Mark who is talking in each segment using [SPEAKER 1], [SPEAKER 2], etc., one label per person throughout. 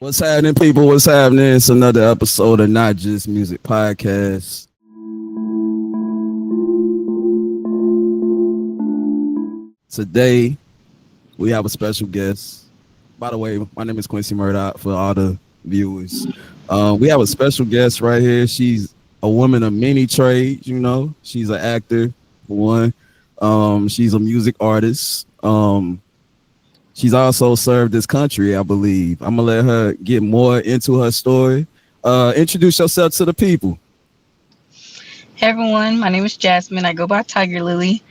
[SPEAKER 1] What's happening, people? What's happening? It's another episode of Not Just Music Podcast. Today, we have a special guest. By the way, my name is Quincy Murdoch for all the viewers. We have a special guest right here. She's a woman of many trades, She's an actor, for one. She's a music artist. She's also served this country, I believe. I'm gonna let her get more into her story. Introduce yourself to the people.
[SPEAKER 2] Hey everyone, my name is Jasmine. I go by Tiger Lily.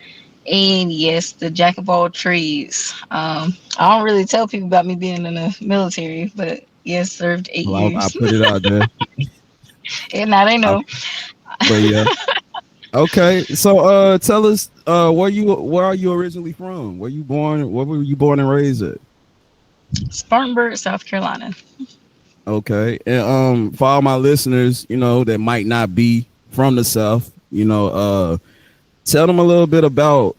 [SPEAKER 2] And yes, the jack of all trades. I don't really tell people about me being in the military, but yes, served eight
[SPEAKER 1] Well, I
[SPEAKER 2] years.
[SPEAKER 1] put it out there.
[SPEAKER 2] And now they
[SPEAKER 1] I,
[SPEAKER 2] know.
[SPEAKER 1] but yeah, okay. So, tell us, where are you originally from? Where you born? Where were you born and raised at?
[SPEAKER 2] Spartanburg, South Carolina.
[SPEAKER 1] Okay, and for all my listeners, that might not be from the South, tell them a little bit about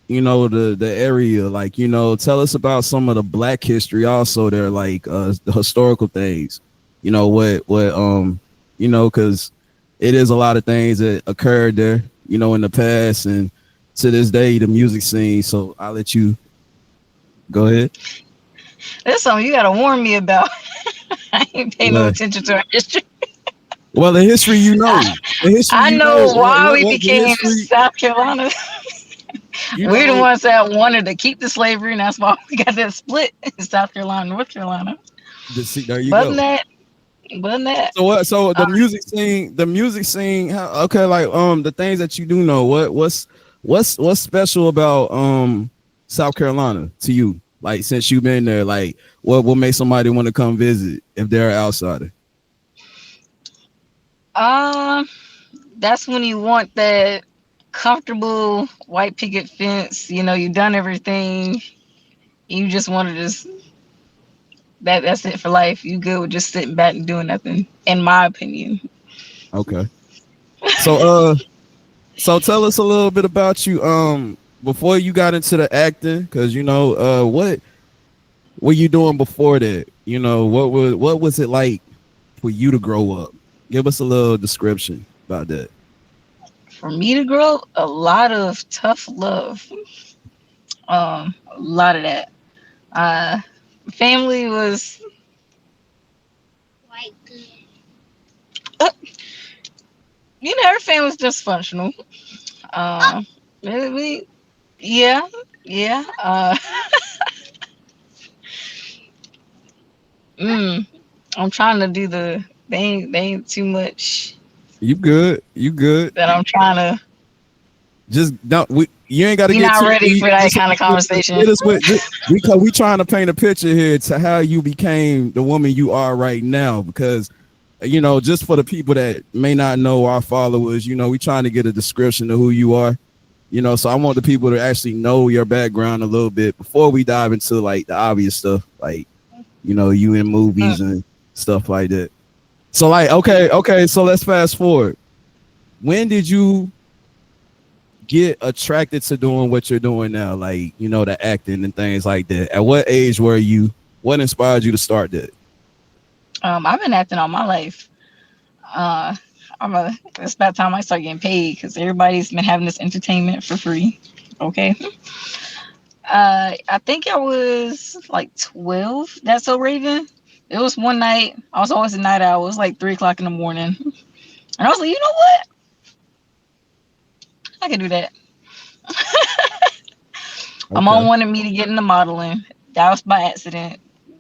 [SPEAKER 1] the area, like tell us about some of the black history also there, like the historical things, because it is a lot of things that occurred there, in the past and to this day, the music scene. So I'll let you go ahead.
[SPEAKER 2] That's something you gotta warn me about. I ain't pay no
[SPEAKER 1] Well,
[SPEAKER 2] attention to our history.
[SPEAKER 1] well, the history, the history,
[SPEAKER 2] I know why we
[SPEAKER 1] what the
[SPEAKER 2] became
[SPEAKER 1] history,
[SPEAKER 2] South Carolina.
[SPEAKER 1] you
[SPEAKER 2] We're the
[SPEAKER 1] know
[SPEAKER 2] ones that wanted to keep the slavery, and that's why we got that split in South Carolina, North Carolina.
[SPEAKER 1] there you
[SPEAKER 2] But than
[SPEAKER 1] go.
[SPEAKER 2] that, but than that,
[SPEAKER 1] So what? So
[SPEAKER 2] uh,
[SPEAKER 1] the music scene. Okay, like the things that you do know. What's special about South Carolina to you? Like since you've been there, like what makes somebody want to come visit if they're an outsider?
[SPEAKER 2] um, that's when you want that comfortable white picket fence. You know, you've done everything. You just want to just that's it for life. You good with just sitting back and doing nothing, in my opinion.
[SPEAKER 1] Okay. So so tell us a little bit about you. Before you got into the acting, because what were you doing before that? What was it like for you to grow up? Give us a little description about that.
[SPEAKER 2] For me to grow, a lot of tough love. A lot of that. Uh, family was, uh, her family was dysfunctional. Uh, we, yeah, yeah. Mm, I'm trying to do they ain't too much
[SPEAKER 1] You good? You good?
[SPEAKER 2] that I'm trying to.
[SPEAKER 1] Just don't. You ain't got to
[SPEAKER 2] You're
[SPEAKER 1] get
[SPEAKER 2] not
[SPEAKER 1] too
[SPEAKER 2] ready
[SPEAKER 1] deep.
[SPEAKER 2] for that
[SPEAKER 1] Just
[SPEAKER 2] kind of conversation.
[SPEAKER 1] hit us with. We trying to paint a picture here to how you became the woman you are right now. Because just for the people that may not know our followers, we trying to get a description of who you are. So I want the people to actually know your background a little bit before we dive into like the obvious stuff, like you in
[SPEAKER 2] Mm.
[SPEAKER 1] movies and stuff like that. So like, okay. So let's fast forward. When did you get attracted to doing what you're doing now, like the acting and things like that? At what age were you? What inspired you to start that?
[SPEAKER 2] I've been acting all my life. Uh, it's about time I start getting paid because everybody's been having this entertainment for free. Okay. I think I was like 12. That's so Raven. It was one night. I was always a night owl. It was like 3 o'clock in the morning, and I was like, you know what? I can do that. My mom
[SPEAKER 1] Okay.
[SPEAKER 2] wanted me to get into modeling. That was by accident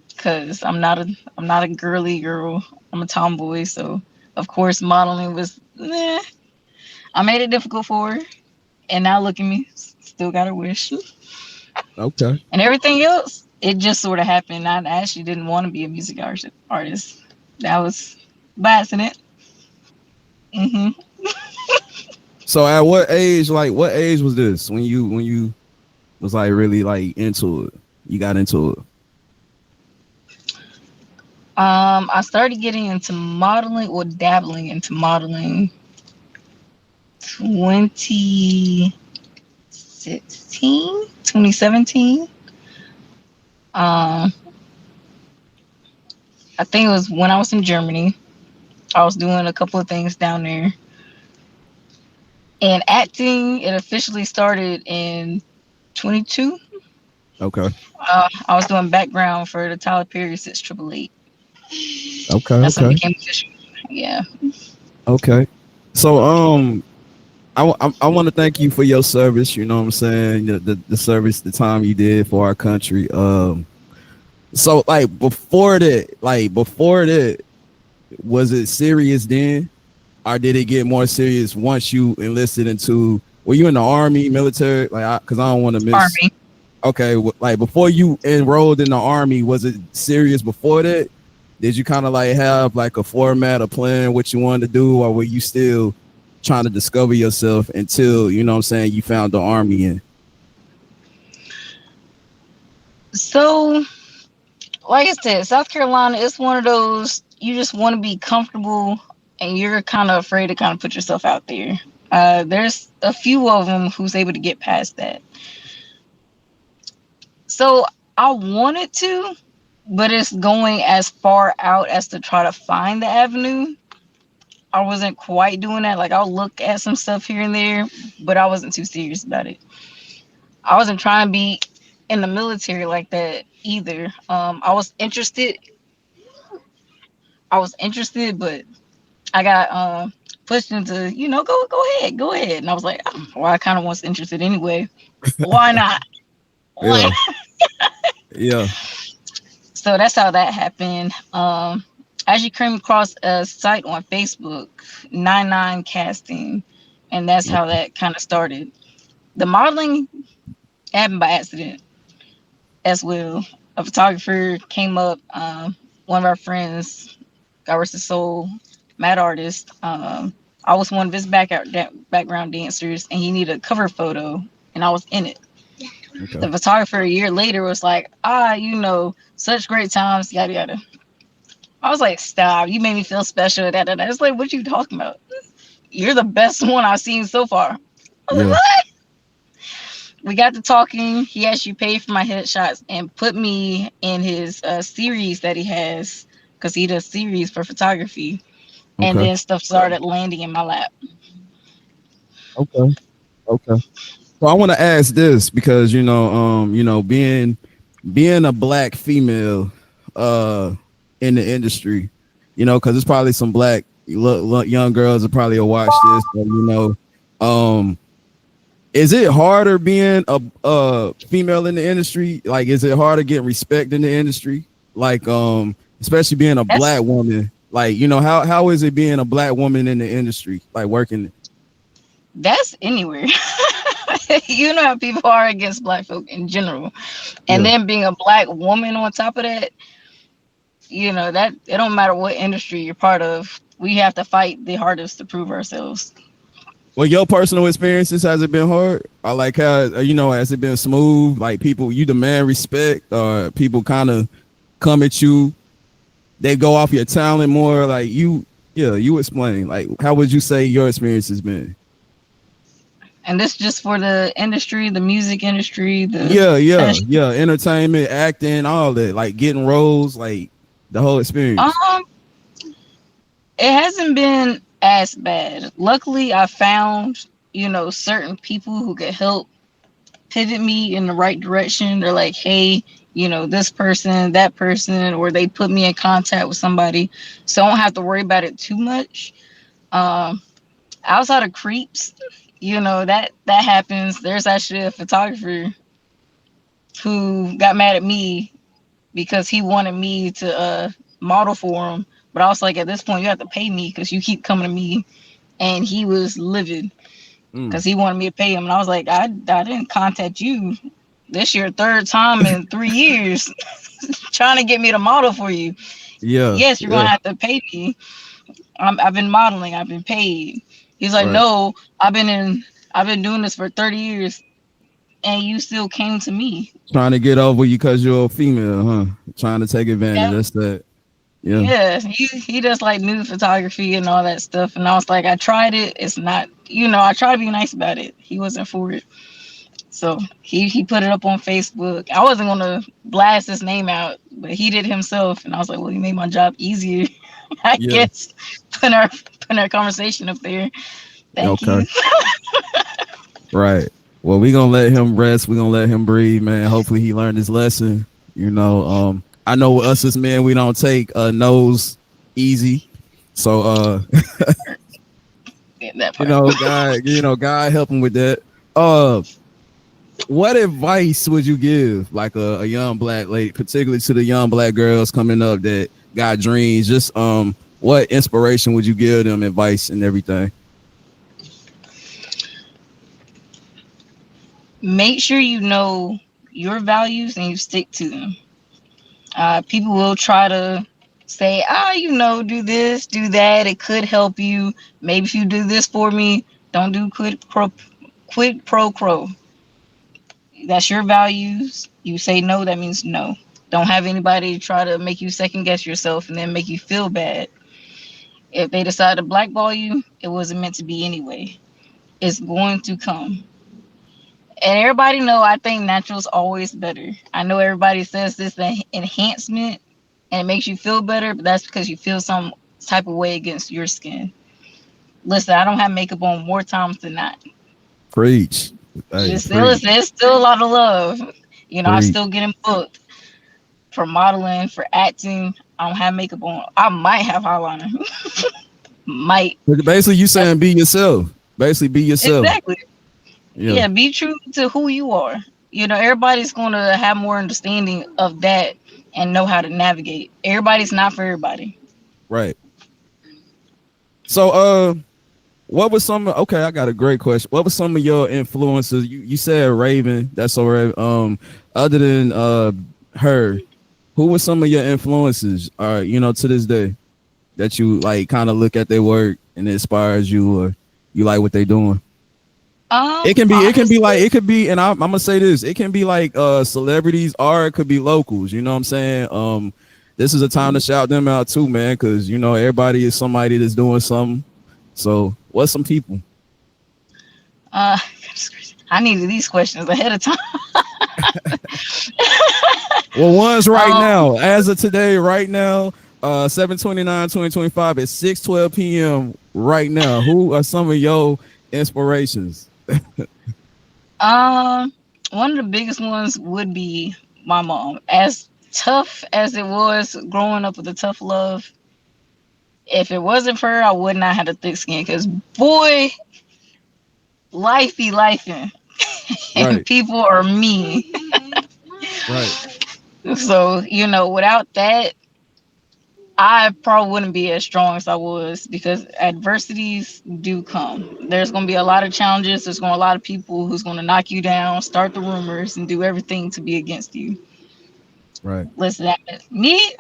[SPEAKER 2] because I'm not a girly girl. I'm a tomboy, so of course modeling was. I made it difficult for her, and now look at me, still got her wish,
[SPEAKER 1] Okay.
[SPEAKER 2] and everything else. It just sort of happened. I actually didn't want to be a music artist. That was by accident. Hmm.
[SPEAKER 1] So at what age, like what age was this when you was like really like into it? You got into it.
[SPEAKER 2] I started getting into modeling or dabbling into modeling 2016, 2017. Um, I think it was when I was in Germany. I was doing a couple of things down there. And acting, it officially started in 22.
[SPEAKER 1] Okay.
[SPEAKER 2] I was doing background for the Tyler Perry 6888.
[SPEAKER 1] Okay.
[SPEAKER 2] That's when it
[SPEAKER 1] Okay.
[SPEAKER 2] became official. Yeah.
[SPEAKER 1] Okay. So I want to thank you for your service. You know what I'm saying? The service, the time you did for our country. So before that, was it serious then, or did it get more serious once you enlisted into? Were you in the army, military? Because I don't want to miss.
[SPEAKER 2] Army.
[SPEAKER 1] Okay, like before you enrolled in the army, was it serious before that? Did you kind of like have like a format, a plan, what you wanted to do, or were you still trying to discover yourself until you know what I'm saying you found the army? And
[SPEAKER 2] So, like I said, South Carolina is one of those you just want to be comfortable and you're kind of afraid to kind of put yourself out there. There's a few of them who's able to get past that. So, I wanted to, but it's going as far out as to try to find the avenue. I wasn't quite doing that. Like, I'll look at some stuff here and there, but I wasn't too serious about it. I wasn't trying to be in the military like that either. I was interested, but I got pushed into, go ahead. And I was like, oh, well, I kind of was interested anyway. Why not? Why
[SPEAKER 1] yeah,
[SPEAKER 2] not?
[SPEAKER 1] yeah,
[SPEAKER 2] So that's how that happened. I actually came across a site on Facebook, 99 Casting, and that's how that kind of started. The modeling happened by accident as well. A photographer came up. One of our friends, God rest his soul, mad artist. I was one of his background dancers, and he needed a cover photo, and I was in it.
[SPEAKER 1] okay,
[SPEAKER 2] The photographer a year later was like, such great times, yada yada. I was like, stop, you made me feel special. Da, da, da. It's like, what you talking about? You're the best one I've seen so far. I was like,
[SPEAKER 1] yeah,
[SPEAKER 2] what? We got to talking. He actually paid for my headshots and put me in his series that he has because he does series for photography. And
[SPEAKER 1] okay,
[SPEAKER 2] then stuff started landing in my lap.
[SPEAKER 1] okay, okay. So I want to ask this because being a black female, uh, in the industry, because there's probably some black young girls that probably will watch this, um, is it harder being a female in the industry? Like, is it harder getting respect in the industry? Like, especially being a
[SPEAKER 2] That's
[SPEAKER 1] black woman. Like, how is it being a black woman in the industry, like working?
[SPEAKER 2] that's anywhere. You know how people are against black folk in general. And
[SPEAKER 1] Yeah.
[SPEAKER 2] then being a black woman on top of that, that it don't matter what industry you're part of. We have to fight the hardest to prove ourselves.
[SPEAKER 1] Well, your personal experiences, has it been hard? Or like how has it been smooth? Like people, you demand respect, or people kind of come at you? They go off your talent more. Like yeah, you explain. Like how would you say your experience has been?
[SPEAKER 2] And this just for the industry, the music industry, the
[SPEAKER 1] Yeah, yeah,
[SPEAKER 2] fashion.
[SPEAKER 1] yeah. Entertainment, acting, all that. Like getting roles, like the whole experience.
[SPEAKER 2] Um, it hasn't been as bad. Luckily, I found, certain people who could help pivot me in the right direction. They're like, hey, this person, that person, or they put me in contact with somebody. So I don't have to worry about it too much. Um, Outside of creeps, that happens. There's actually a photographer who got mad at me because he wanted me to model for him. But I was like, at this point, you have to pay me because you keep coming to me. And he was livid
[SPEAKER 1] Mm.
[SPEAKER 2] because he wanted me to pay him. And I was like, I didn't contact you. This your third time in 3 years trying to get me to model for you.
[SPEAKER 1] Yeah,
[SPEAKER 2] Yes, you're
[SPEAKER 1] yeah,
[SPEAKER 2] gonna have to pay me. I've been modeling. I've been paid. He's like,
[SPEAKER 1] right.
[SPEAKER 2] no, I've been doing this for 30 years, and you still came to me.
[SPEAKER 1] Trying to get over you because you're a female, huh? Trying to take advantage.
[SPEAKER 2] Yeah,
[SPEAKER 1] That's that. Yeah.
[SPEAKER 2] yeah. He does like nude photography and all that stuff, and I was like, I tried it. It's not, I try to be nice about it. He wasn't for it. So he put it up on Facebook. I wasn't gonna blast his name out, but he did himself, and I was like, well, you made my job easier, I
[SPEAKER 1] Yeah.
[SPEAKER 2] guess. Putting our conversation up there. Thank
[SPEAKER 1] Okay.
[SPEAKER 2] you.
[SPEAKER 1] Right. Well, we gonna let him rest. We gonna let him breathe, man. Hopefully, he learned his lesson. I know with us as men, we don't take no's easy. So,
[SPEAKER 2] Get that part.
[SPEAKER 1] God help him with that. Uh, what advice would you give, like a young black lady, particularly to the young black girls coming up that got dreams? Just what inspiration would you give them, advice and everything?
[SPEAKER 2] Make sure you know your values and you stick to them. People will try to say, do this, do that. It could help you. Maybe if you do this for me, don't do quid pro quo. That's your values. You say no, that means no. Don't have anybody try to make you second guess yourself and then make you feel bad. If they decide to blackball you, it wasn't meant to be anyway. It's going to come. And everybody know I think natural's always better. I know everybody says this enhancement and it makes you feel better, but that's because you feel some type of way against your skin. Listen, I don't have makeup on more times than not.
[SPEAKER 1] Preach. Hey, preach,
[SPEAKER 2] It's still a lot of love. I
[SPEAKER 1] preach.
[SPEAKER 2] still getting booked for modeling, for acting. I don't have makeup on. I might have eyeliner. Might.
[SPEAKER 1] But basically, you
[SPEAKER 2] That's
[SPEAKER 1] saying be yourself. Basically, be yourself.
[SPEAKER 2] exactly.
[SPEAKER 1] Yeah.
[SPEAKER 2] Yeah, be true to who you are. Everybody's going to have more understanding of that and know how to navigate. Everybody's not for everybody.
[SPEAKER 1] Right. So, what was some? Okay, I got a great question. What was some of your influences? You said Raven. That's all right. Other than her, who were some of your influences? To this day that you like, kind of look at their work and it inspires you, or you like what they doing.
[SPEAKER 2] Honestly,
[SPEAKER 1] It could be, and I'm gonna say this, it can be like celebrities, or it could be locals. You know what I'm saying? This is a time to shout them out too, man, because everybody is somebody that's doing something. So, what's some people?
[SPEAKER 2] uh, I needed these questions ahead of time.
[SPEAKER 1] Well, one's right
[SPEAKER 2] um,
[SPEAKER 1] now, as of today, right now, 7/29/2025 at 6:12 p.m. right now. Who are some of your inspirations?
[SPEAKER 2] um, One of the biggest ones would be my mom. As tough as it was growing up with a tough love, if it wasn't for her, I would not have a thick skin. Because boy, life be lifing, and
[SPEAKER 1] Right,
[SPEAKER 2] people are mean.
[SPEAKER 1] right,
[SPEAKER 2] So without that, I probably wouldn't be as strong as I was because adversities do come. There's going to be a lot of challenges. There's going to be a lot of people who's going to knock you down, start the rumors, and do everything to be against you.
[SPEAKER 1] right.
[SPEAKER 2] Listen, me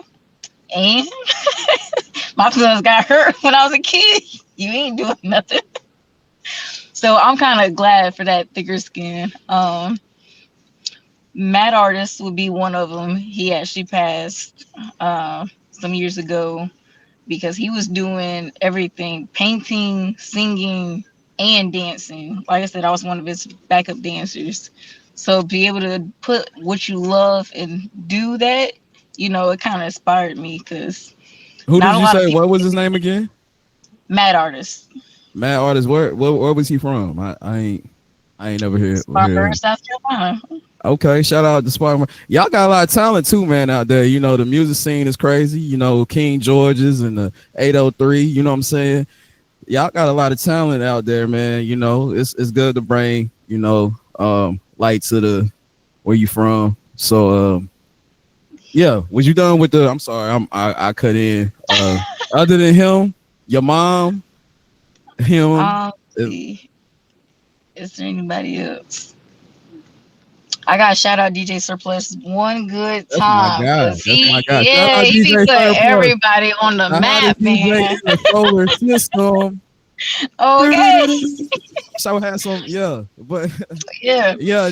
[SPEAKER 2] and my feelings got hurt when I was a kid. You ain't doing nothing. So I'm kind of glad for that thicker skin. Mad Artist would be one of them. He actually passed some years ago because he was doing everything, painting, singing, and dancing. Like I said, I was one of his backup dancers. So be able to put what you love and do that, it kind of inspired me because
[SPEAKER 1] Who
[SPEAKER 2] not
[SPEAKER 1] did
[SPEAKER 2] a
[SPEAKER 1] you
[SPEAKER 2] lot of
[SPEAKER 1] say?
[SPEAKER 2] people
[SPEAKER 1] What was
[SPEAKER 2] get
[SPEAKER 1] his
[SPEAKER 2] to
[SPEAKER 1] name
[SPEAKER 2] do it.
[SPEAKER 1] again?
[SPEAKER 2] Mad Artist,
[SPEAKER 1] Mad artist. Where was he from? I ain't never hear
[SPEAKER 2] Spartanburg,
[SPEAKER 1] him.
[SPEAKER 2] South Carolina.
[SPEAKER 1] Okay, shout out to Sparkman. Y'all got a lot of talent too, man, out there. The music scene is crazy. King George's and the 803. You know what I'm saying? Y'all got a lot of talent out there, man. It's good to bring light to the where you from. So yeah, was you done with the? I'm sorry, I cut in. Other than him, your mom, him.
[SPEAKER 2] Let's see, is there anybody else? I got to shout out DJ Surplus one good
[SPEAKER 1] That's my
[SPEAKER 2] time
[SPEAKER 1] guy.
[SPEAKER 2] because
[SPEAKER 1] That's my guy. Shout out
[SPEAKER 2] he be
[SPEAKER 1] DJ
[SPEAKER 2] putting
[SPEAKER 1] Surplus,
[SPEAKER 2] everybody on the
[SPEAKER 1] the hottest
[SPEAKER 2] map,
[SPEAKER 1] DJ
[SPEAKER 2] man.
[SPEAKER 1] in the solar system.
[SPEAKER 2] Okay.
[SPEAKER 1] So had some, yeah, but
[SPEAKER 2] Yeah.
[SPEAKER 1] yeah,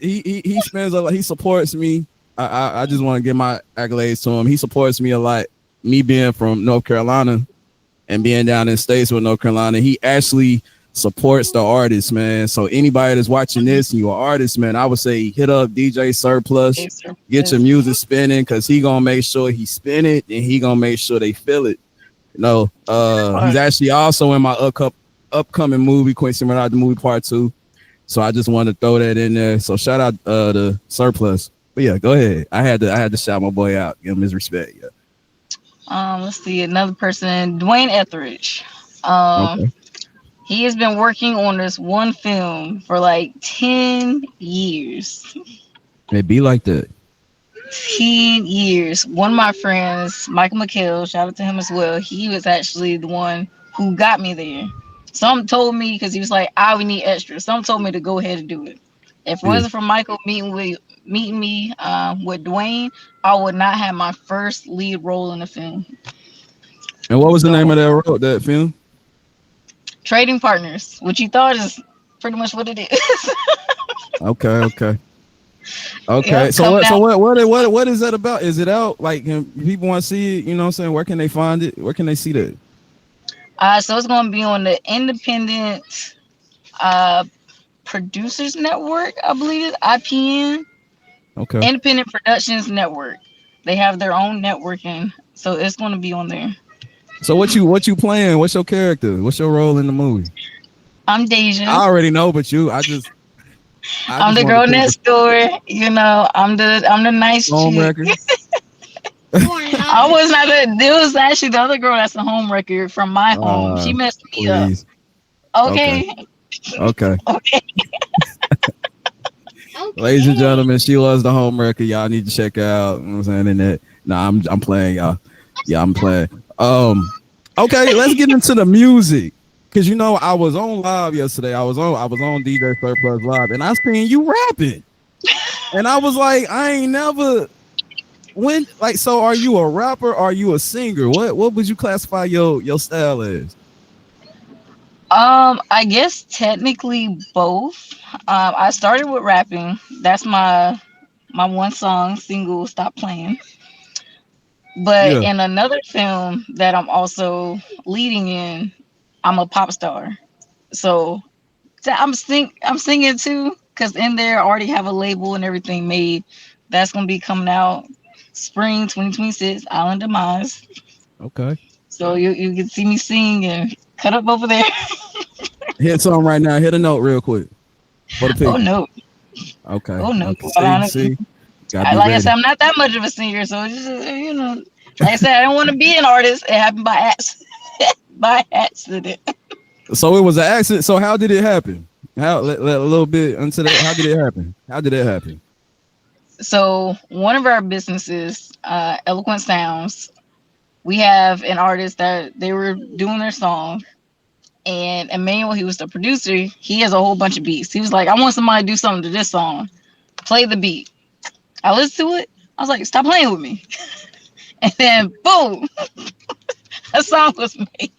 [SPEAKER 1] he spends a lot. He supports me. I just want to give my accolades to him. He supports me a lot. Me being from North Carolina and being down in states with North Carolina, he actually supports the artist, man. So anybody that's watching this and you're an artist, man, I would say hit up DJ Surplus,
[SPEAKER 2] It's
[SPEAKER 1] get your music spinning, because he gonna make sure he spin it and he gonna make sure they feel it. No, he's
[SPEAKER 2] part.
[SPEAKER 1] actually also in my upcoming movie, Quincy Murdoch, the movie part 2. So I just wanted to throw that in there. So shout out to Surplus. But yeah, go ahead. I had to shout my boy out, give him his respect. Yeah.
[SPEAKER 2] Let's see another person, Dwayne Etheridge. Um,
[SPEAKER 1] Okay.
[SPEAKER 2] he has been working on this one film for like 10 years.
[SPEAKER 1] It be like that.
[SPEAKER 2] 10 years. One of my friends, Michael McHale, shout out to him as well. He was actually the one who got me there. Some told me because he was like, "I would need extra." Some told me to go ahead and do it. If it
[SPEAKER 1] Yeah.
[SPEAKER 2] wasn't for Michael meeting me with Dwayne, I would not have my first lead role in the film.
[SPEAKER 1] And what was the name
[SPEAKER 2] So,
[SPEAKER 1] of that film?
[SPEAKER 2] Trading Partners, which you thought is pretty much what it is.
[SPEAKER 1] Okay, okay. Okay.
[SPEAKER 2] Yep,
[SPEAKER 1] So
[SPEAKER 2] coming
[SPEAKER 1] what so
[SPEAKER 2] out.
[SPEAKER 1] what is that about? Is it out? Like, can people want to see it, you know what I'm saying? Where can they find it? Where can they see that?
[SPEAKER 2] So it's going to be on the Independent uh, Producers Network, I believe it's IPN,
[SPEAKER 1] Okay.
[SPEAKER 2] Independent Productions Network. They have their own networking, so it's going to be on there.
[SPEAKER 1] So what you playing? What's your character? What's your role in the movie?
[SPEAKER 2] I'm
[SPEAKER 1] I
[SPEAKER 2] Deja.
[SPEAKER 1] already know, but I
[SPEAKER 2] I'm
[SPEAKER 1] just
[SPEAKER 2] the
[SPEAKER 1] want to
[SPEAKER 2] girl
[SPEAKER 1] think of
[SPEAKER 2] next door. I'm the nice
[SPEAKER 1] home
[SPEAKER 2] chick.
[SPEAKER 1] record.
[SPEAKER 2] I was not a. It was actually the other girl that's the home wrecker from my home.
[SPEAKER 1] Uh
[SPEAKER 2] She messed me up.
[SPEAKER 1] please. Okay.
[SPEAKER 2] Okay,
[SPEAKER 1] Okay.
[SPEAKER 2] okay.
[SPEAKER 1] Ladies and gentlemen, she was the home record. Y'all need to check out. You know what I'm saying? In that. Nah, I'm playing, y'all. Yeah, I'm playing. Okay, let's get into the music. Cause I was on live yesterday. I was on DJ Surplus Live and I seen you rapping. And I was like, I ain't never so are you a rapper or are you a singer? What would you classify your style as?
[SPEAKER 2] I guess technically both. I started with rapping. That's my one song single, "Stop Playing." But
[SPEAKER 1] Yeah.
[SPEAKER 2] in another film that I'm also leading in, I'm a pop star. So I'm singing too, because in there I already have a label and everything made. That's gonna be coming out spring 2026, Island Demise.
[SPEAKER 1] Okay.
[SPEAKER 2] So you can see me sing and cut up over there.
[SPEAKER 1] Hit something right now. Hit a note real quick for the
[SPEAKER 2] Oh
[SPEAKER 1] people.
[SPEAKER 2] no,
[SPEAKER 1] Okay.
[SPEAKER 2] oh no.
[SPEAKER 1] Okay. See, gotta be
[SPEAKER 2] Like I said,
[SPEAKER 1] ready.
[SPEAKER 2] I'm not that much of a singer, so it's just, like I said, I don't want to be an artist. It happened by accident. By accident.
[SPEAKER 1] So it was an accident. So how did it happen? How let a little bit into that. How did it happen? How did it happen?
[SPEAKER 2] So one of our businesses, Eloquent Sounds, we have an artist that they were doing their song, and Emmanuel, he was the producer. He has a whole bunch of beats. He was like, "I want somebody to do something to this song. Play the beat." I listened to it. I was like, "Stop playing with me!" And then boom, a song was made.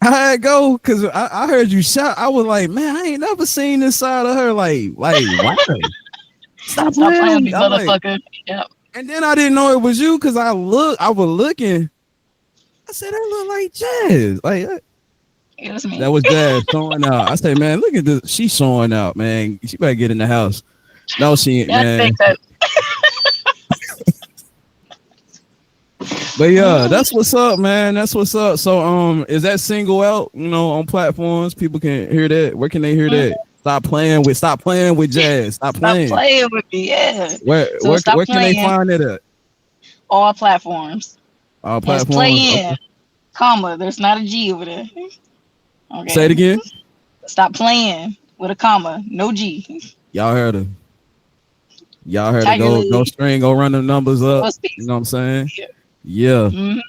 [SPEAKER 1] I had to go because I heard you shout. I was like, man, I ain't never seen this side of her. Like, wow. Stop
[SPEAKER 2] Stop
[SPEAKER 1] playing
[SPEAKER 2] playing
[SPEAKER 1] with
[SPEAKER 2] with
[SPEAKER 1] me.
[SPEAKER 2] me,
[SPEAKER 1] I'm like,
[SPEAKER 2] motherfucker. Yep,
[SPEAKER 1] and then I didn't know it was you because I was looking. I said, that look like Jazz. Like
[SPEAKER 2] it was me.
[SPEAKER 1] that was Jazz showing out. I said, man, look at this. She's showing out, man. She better get in the house. No, she ain't,
[SPEAKER 2] I
[SPEAKER 1] man.
[SPEAKER 2] think that.
[SPEAKER 1] But yeah, that's what's up, man. That's what's up. So is that single out, on platforms? People can hear that. Where can they hear that? Stop playing with Jazz. Stop
[SPEAKER 2] Stop
[SPEAKER 1] playing.
[SPEAKER 2] playing with me. Yeah.
[SPEAKER 1] Where
[SPEAKER 2] So
[SPEAKER 1] where
[SPEAKER 2] stop
[SPEAKER 1] where can they
[SPEAKER 2] playing.
[SPEAKER 1] find it at?
[SPEAKER 2] All platforms. And it's play
[SPEAKER 1] Platforms.
[SPEAKER 2] in,
[SPEAKER 1] Okay.
[SPEAKER 2] comma. There's not a G over there.
[SPEAKER 1] Say it
[SPEAKER 2] Okay.
[SPEAKER 1] again.
[SPEAKER 2] Stop playing with a comma. No G.
[SPEAKER 1] Y'all heard her. Y'all heard her. Go
[SPEAKER 2] Calculate.
[SPEAKER 1] string, go run the numbers up.
[SPEAKER 2] No
[SPEAKER 1] You
[SPEAKER 2] space.
[SPEAKER 1] know what I'm saying? Yeah.
[SPEAKER 2] Mm-hmm.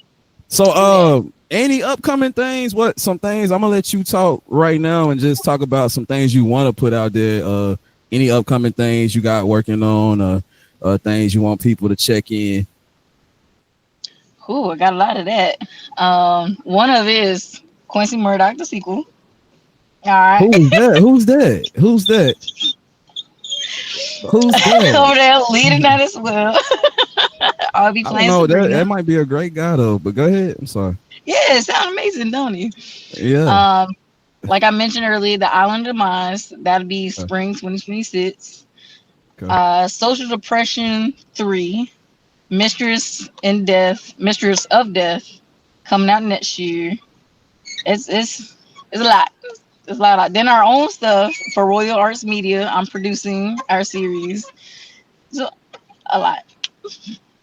[SPEAKER 1] So
[SPEAKER 2] Yeah.
[SPEAKER 1] any upcoming things? What some things? I'm gonna let you talk right now and just talk about some things you want to put out there. Any upcoming things you got working on, things you want people to check in.
[SPEAKER 2] Ooh, I got a lot of that. One of it is Quincy Murdoch, the sequel. All right.
[SPEAKER 1] Who's that? Who's that? Who's that? Who's that?
[SPEAKER 2] Over there leading that as well. I'll be
[SPEAKER 1] I don't
[SPEAKER 2] playing
[SPEAKER 1] know. That
[SPEAKER 2] Sabrina.
[SPEAKER 1] might be a great guy though. But go ahead. I'm sorry.
[SPEAKER 2] Yeah, it sounds amazing, don't you?
[SPEAKER 1] Yeah.
[SPEAKER 2] Um, Like I mentioned earlier, the Island Demise, that'll be
[SPEAKER 1] Okay.
[SPEAKER 2] spring 2026.
[SPEAKER 1] Okay.
[SPEAKER 2] Social Depression 3, Mistress of Death, coming out next year. It's a lot. It's a lot. Then our own stuff for Royal Arts Media. I'm producing our series. So a lot.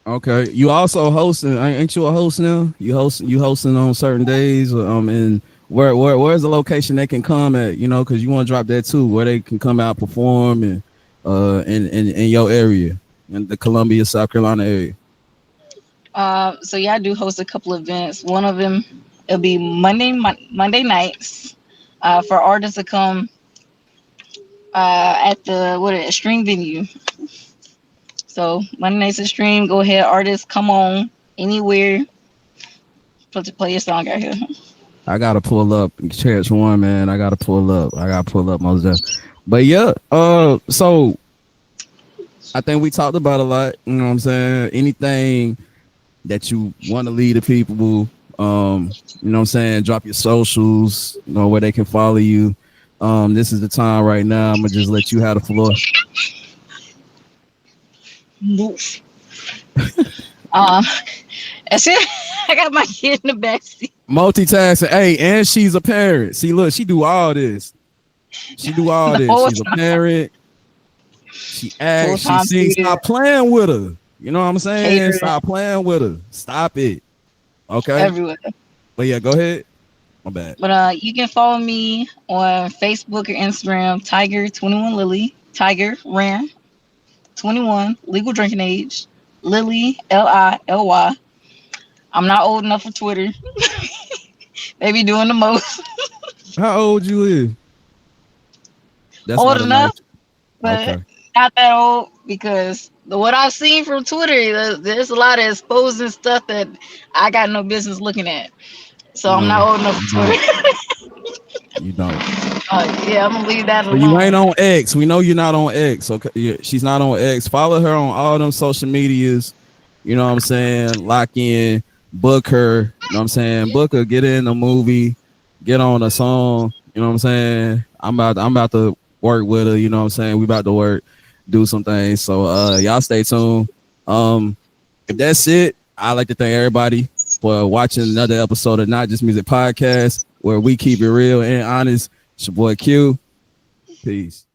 [SPEAKER 1] Okay. You also hosting? Ain't you a host now? You hosting on certain days? And where's the location they can come at? You know, because you want to drop that too, where they can come out perform and in your area in the Columbia, South Carolina area.
[SPEAKER 2] So yeah, I do host a couple events. One of them it'll be Monday nights for artists to come at the what is it, stream venue. So Monday nights at stream. Go ahead, artists, come on anywhere. Play your song out here.
[SPEAKER 1] I gotta pull up Church One, man. I gotta pull up. I gotta pull up most of. But yeah, so I think we talked about a lot. You know what I'm saying? Anything that you want to lead the people, you know what I'm saying? Drop your socials, you know, where they can follow you. This is the time right now. I'm gonna just let you have the floor.
[SPEAKER 2] Move. Um, that's it. I got my kid in the backseat.
[SPEAKER 1] Multitasking. Hey, and she's a parent. See, look, she do all this. She do all
[SPEAKER 2] The
[SPEAKER 1] this.
[SPEAKER 2] whole
[SPEAKER 1] She's a parent. She
[SPEAKER 2] full
[SPEAKER 1] acts. She
[SPEAKER 2] time
[SPEAKER 1] sings.
[SPEAKER 2] student,
[SPEAKER 1] Stop playing with her. You know what I'm saying?
[SPEAKER 2] catering
[SPEAKER 1] Stop playing with her. Stop it. Okay.
[SPEAKER 2] everywhere.
[SPEAKER 1] But yeah, go ahead. My bad.
[SPEAKER 2] But you can follow me on Facebook or Instagram, Tiger21Lily, Tiger Rare 21, legal drinking age, Lily Lily. I'm not old enough for Twitter. They be doing the most.
[SPEAKER 1] How old you is? That's
[SPEAKER 2] Old
[SPEAKER 1] not a nice.
[SPEAKER 2] enough, but
[SPEAKER 1] Okay.
[SPEAKER 2] not that old because what I've seen from Twitter, there's a lot of exposing stuff that I got no business looking at. So I'm not
[SPEAKER 1] No,
[SPEAKER 2] old enough
[SPEAKER 1] you
[SPEAKER 2] for
[SPEAKER 1] don't.
[SPEAKER 2] Twitter.
[SPEAKER 1] You don't.
[SPEAKER 2] Yeah, I'm gonna leave that
[SPEAKER 1] So you ain't
[SPEAKER 2] alone.
[SPEAKER 1] on X. We know you're not on X. Okay, yeah, she's not on X. Follow her on all them social medias. You know what I'm saying? Lock in, book her. You know what I'm saying? Book her. Get in a movie. Get on a song. You know what I'm saying? I'm about to work with her. You know what I'm saying? We about to work, do some things. So y'all stay tuned. If that's it, I'd like to thank everybody for watching another episode of Not Just Music Podcast, where we keep it real and honest. It's your boy Q. Peace.